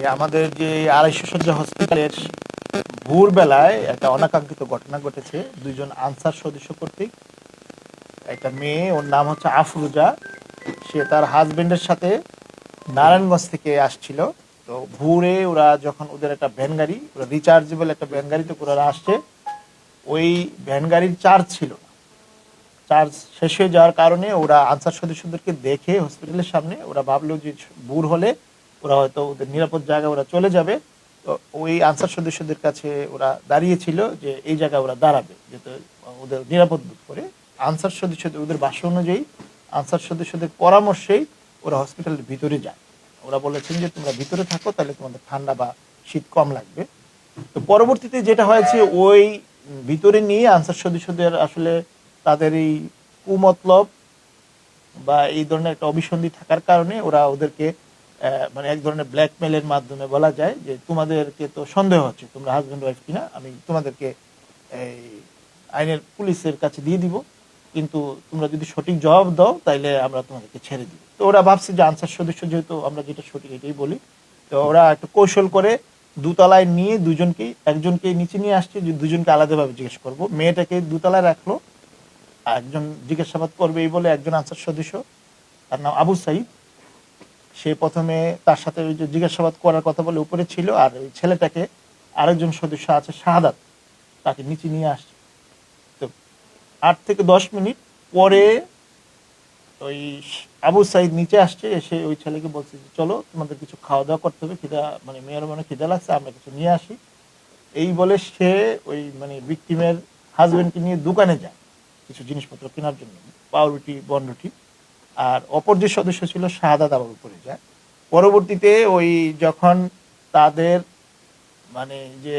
আমাদের যে ২৫০ শয্যা হসপিটালের ভোরবেলায় একটা অনাকাঙ্ক্ষিত ঘটনা ঘটেছে। দুইজন আনসার সদস্য কর্তৃক একটা মেয়ে, ওর নাম হচ্ছে আফরুজা। সে তার হাজবেন্ডের সাথে নারায়ণগঞ্জ থেকে আসছিল। তো ভোরে ওরা যখন ওদের একটা ভ্যান গাড়ি, ওরা রিচার্জেবল একটা ভ্যান গাড়িতে ওরা আসছে, ওই ভ্যান গাড়ির চার্জ ছিল না। চার্জ শেষ হয়ে যাওয়ার কারণে ওরা আনসার সদস্যদেরকে দেখে হসপিটালের সামনে ওরা ভাবলো যে ভোর হলে ওরা হয়তো ওদের নিরাপদ জায়গায় ওরা চলে যাবে। তো ওই আনসার সদস্যদের কাছে ওরা দাঁড়িয়েছিল যে এই জায়গায় ওরা দাঁড়াবে, যেহেতু ওদের নিরাপদ বোধ করে। আনসার সদস্যদের ওদের ভাষ্য অনুযায়ী আনসার সদস্যদের পরামর্শেই ওরা হসপিটালের ভিতরে যায়। ওরা বলেছেন যে তোমরা ভিতরে থাকো, তাহলে তোমাদের ঠান্ডা বা শীত কম লাগবে। তো পরবর্তীতে যেটা হয়েছে, ওই ভিতরে নিয়ে আনসার সদস্যদের আসলে তাদের এই কুমতলব বা এই ধরনের একটা অভিসন্ধি থাকার কারণে ওরা ওদেরকে মানে এক ধরনের ব্ল্যাকমেলের মাধ্যমে বলা যায় যে তোমাদেরকে তো সন্দেহ হচ্ছে তোমরা হাজব্যান্ড ওয়াইফ কিনা, আমি তোমাদেরকে এই আইনের পুলিশের কাছে দিয়ে দিব, কিন্তু তোমরা যদি সঠিক জবাব দাও তাইলে আমরা তোমাদেরকে ছেড়ে দিব। তো ওরা ভাবছে যে আনসার সদস্য যেহেতু আমরা যেটা সঠিক এটাই বলি, তো ওরা একটু কৌশল করে দুতলায় নিয়ে দুজনকেই, একজনকে নিচে নিয়ে আসছে যে দুজনকে আলাদাভাবে জিজ্ঞেস করব। মেয়েটাকে দুতলায় রাখলো, একজন জিজ্ঞাসাবাদ করবে এই বলে একজন আনসার সদস্য, তার নাম আবু সাইদ, সে প্রথমে তার সাথে ওই যে জিজ্ঞাসাবাদ করার কথা বলে উপরে ছিল, আর ওই ছেলেটাকে আরেকজন সদস্য আছে শাহাদাত, তাকে নিচে নিয়ে আসছে। তো ৮ থেকে ১০ মিনিট পরে ওই আবু সাইদ নিচে আসছে, এসে ওই ছেলেকে বলছে যে চলো তোমাদের কিছু খাওয়া দাওয়া করতে হবে, খিদা মানে মেয়ের মনে খিদা লাগছে, আমরা কিছু নিয়ে আসি। এই বলে সে ওই মানে ভিকটিমের হাজবেন্ডকে নিয়ে দোকানে যায় কিছু জিনিসপত্র কেনার জন্য, পাউরুটি বনরুটি। আর অপর যে সদস্য ছিল শাহাদাত আবার উপরে যায়। পরবর্তীতে ওই যখন তাদের মানে যে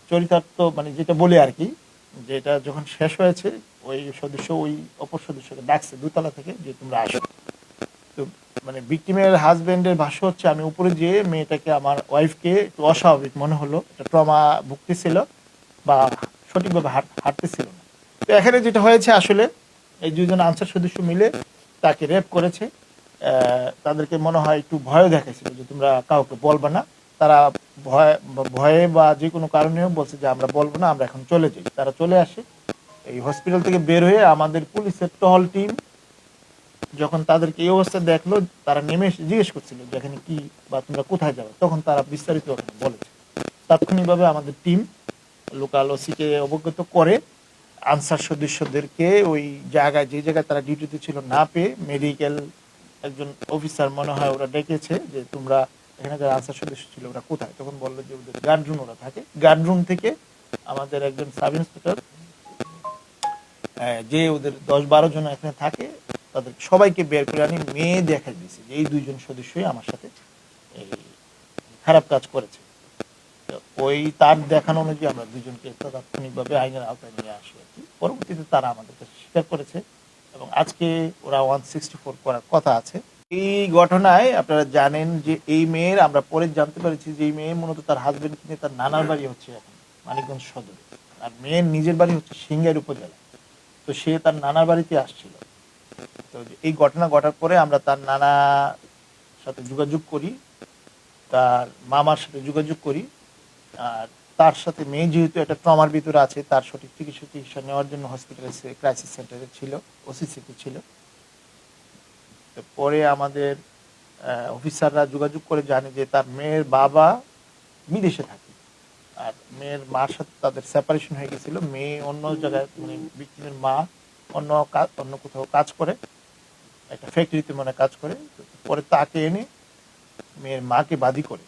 চরিতার্থ মানে যেটা বলে আর কি, যেটা যখন শেষ হয়েছে, ওই সদস্য ওই অপর সদস্যকে ডাকছে দুতলা থেকে যে তোমরা আসো। তো মানে ভিকটিমের হাজবেন্ডের ভাষ্য হচ্ছে আমি উপরে যেয়ে মেয়েটাকে, আমার ওয়াইফকে একটু অস্বাভাবিক মনে হলো, একটা ট্রমা ভুগতেছিল বা সঠিকভাবে হাঁটতেছিল না। তো এখানে যেটা হয়েছে আসলে এই দুজন আনসার সদস্য মিলে তাকে রেপ করেছে। তাদেরকে মনে হয় একটু ভয় দেখাইছিল যে তোমরা কাউকে বলবে না। তারা ভয়ে বা যে কোনো কারণেও বলছে যে আমরা বলবো না, আমরা এখন চলে যাই। তারা চলে আসে। এই হসপিটাল থেকে বের হয়ে আমাদের পুলিশের টহল টিম যখন তাদেরকে এই অবস্থা দেখলো, তারা নেমে এসে জিজ্ঞেস করছিল যে এখানে কি বা তোমরা কোথায় যাবে, তখন তারা বিস্তারিত ওখানে বলেছে। তাৎক্ষণিকভাবে আমাদের টিম লোকাল ওসিকে অবগত করে আনসার সদস্যদেরকে ওই জায়গায়, যে জায়গায় তারা ডিউটিতে ছিল না পেয়ে, মেডিকেল একজন অফিসার মনে হয় ওরা ডেকেছে যে তোমরা এখানে যারা আনসার সদস্য ছিল ওরা কোথায়, তখন বললো যে ওদের গার্ড রুম ওরা থাকে। গার্ড রুম থেকে আমাদের একজন সাব ইন্সপেক্টর যে ওদের ১০-১২ জন এখানে থাকে তাদের সবাইকে বের করে আনি, মেয়ে দেখা দিয়েছে যে এই দুইজন সদস্যই আমার সাথে এই খারাপ কাজ করেছে। ওই তার দেখানো অনুযায়ী আমরা দুজনকে তাৎক্ষণিকভাবে আইনের আওতায় নিয়ে আসি আর কি। পরবর্তীতে তারা আমাদের কাছে স্বীকার করেছে এবং আজকে ওরা 164 করার কথা আছে। এই ঘটনায় আপনারা জানেন যে এই মেয়ের, আমরা পরে জানতে পেরেছি যে এই মেয়ে মূলত তার হাজবেন্ড নিয়ে তার নানার বাড়ি হচ্ছে এখন মানিকগঞ্জ সদরে, আর মেয়ের নিজের বাড়ি হচ্ছে সিংগাইর উপজেলা। তো সে তার নানার বাড়িতে আসছিল। তো এই ঘটনা ঘটার পরে আমরা তার নানার সাথে যোগাযোগ করি, তার মামার সাথে যোগাযোগ করি। আর তার সাথে মেয়ে যেহেতু একটা ট্রমার ভিতরে আছে, তার সঠিক চিকিৎসা নেওয়ার জন্য হসপিটালে ক্রাইসিস সেন্টারে ছিল, ওসিসিতে ছিল। তো পরে আমাদের অফিসাররা যোগাযোগ করে জানে যে তার মেয়ের বাবা বিদেশে থাকে, আর মেয়ের মার সাথে তাদের সেপারেশন হয়ে গেছিল। মেয়ে অন্য জায়গায় মানে ভিকটিমের মা অন্য কোথাও কাজ করে, একটা ফ্যাক্টরিতে মনে কাজ করে। পরে তাকে এনে মেয়ের মাকে বাদী করে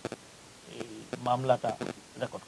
এই মামলাটা রেকর্ড